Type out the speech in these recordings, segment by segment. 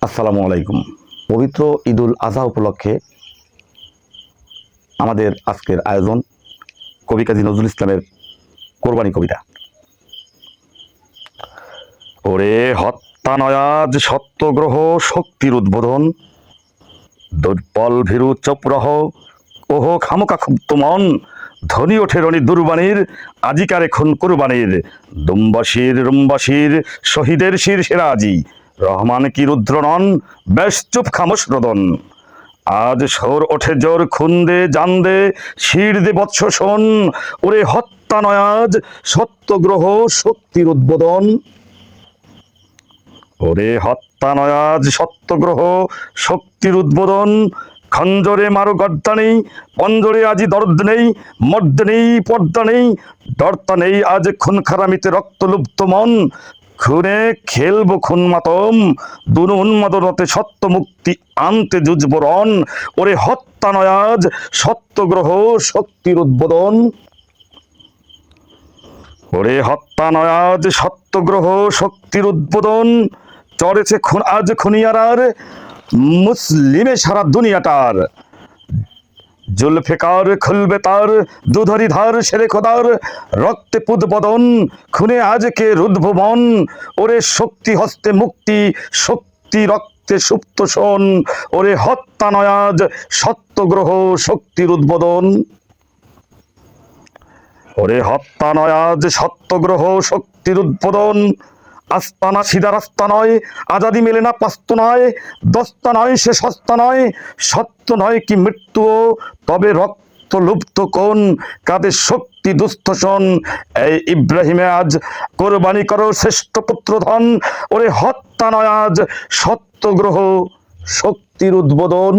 আসসালামু আলাইকুম। পবিত্র ঈদুল আজহা উপলক্ষে আমাদের আজকের আয়োজন কবি কাজী নজরুল ইসলামের কোরবানি কবিতা। ওরে হত্যা নয়াজ সত্যগ্রহ শক্তির উদ্বোধন, দুর্বল ভীরু চোপরহ ওহো খামোকা ক্ষুব্ধ মন, ধ্বনি ওঠে রণি দুর্বাণীর আজিকারে খুন কুরবানির, দুম্বাসীর রুম্বাসীর শহীদের শির সেরা আজি, রহমান কি রুদ্র নন বেশ চুপ খামোশ রোদন। আজ সোর ওঠে জোর খুন দে জান দে শির দে বৎস শোন, ওরে হত্যা নয়াজ সত্যগ্রহ শক্তির উদ্বোধন। ওরে হত্যা নয়াজ সত্যগ্রহ শক্তির উদ্বোধন, খঞ্জরে মারো গর্দা নেই, পঞ্জরে আজি দর্দ নেই, মর্দ নেই পর্দা নেই, ডরতা নেই আজ খুন খারামিতে রক্তলুপ্ত মন, খুনে খেলবো খুন মাতম দুনু উন্মাদনতে সত্য মুক্তি আনতে যুজব রণ। ওরে হত্যা নয়াজ সত্যগ্রহ শক্তির উদ্বোধন। ওরে হত্যা নয়াজ সত্যগ্রহ শক্তির উদ্বোধন, চড়েছে খুন আজ খুনিয়ারার মুসলিমে সারা দুনিয়াটার, জুলফিকার খুলবে তার দুধরি ধার সেরে খোদার, রক্তে পুদবদন খুনে আজকে রুদ্ভবন। ওরে শক্তি হস্তে মুক্তি শক্তি রক্তে সুপ্ত শোন, ওরে হত্যা নয়াজ সত্যগ্রহ শক্তির উদ্বোধন। ওরে হত্যা নয়াজ সত্যগ্রহ শক্তির উদ্বোধন, আস্তানা সিধা রাস্তা নয়, আজাদি মেলে না পাস্ত নয়, দস্তা নয় সে সস্তা নয়, সত্য নয় কি মৃত্যুও তবে রক্ত লুপ্ত কোন, কাদের শক্তি দুস্থশন এই ইব্রাহিমে আজ কোরবানি করো শ্রেষ্ঠ পুত্রধন। ওরে হত্যা নয়াজ সত্যগ্রহ শক্তির উদ্বোধন।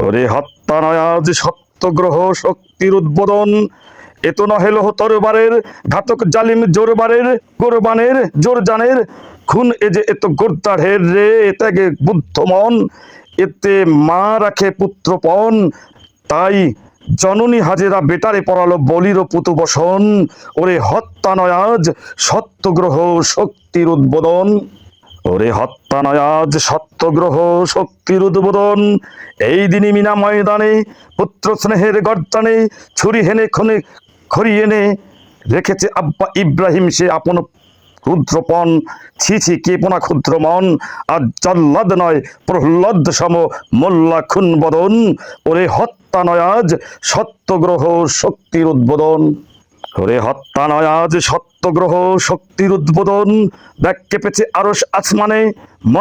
ওরে হত্যা নয়াজ সত্যগ্রহ শক্তির উদ্বোধন, এত নহেল তরবারের ঘাতক জালিম জোরবারের কোরবানের জোর জানের, খুন এ যে এত গোর্দাঢের রে এতে বুদ্ধ মন, এতে মা রাখে পুত্রপণ, তাই জননী হাজেরা বেটারে পড়ালো বলির পুতু বসন। ওরে হত্যা নয়াজ সত্যগ্রহ শক্তির উদ্বোধন। ওরে হত্যা নয়াজ সত্যগ্রহ শক্তির উদ্বোধন, এই দিনই মিনা ময়দানে পুত্র স্নেহের গর্দানে ছুরি হেনে খুনে খড়ি এনে রেখেছে আব্বা ইব্রাহিম সে আপন ক্ষুদ্রপণ, ছি ছি কে পোনা ক্ষুদ্র মন, আর জল্লাদ নয় প্রহ্লাদ সম মোল্লা খুন বদন। ওরে হত্যা নয়াজ সত্যগ্রহ শক্তির উদ্বোধন। ওরে হত্যা নয়াজ সত্যগ্রহ শক্তির উদ্বোধন, ব্যাগ কেঁপেছে আরশ আসমানে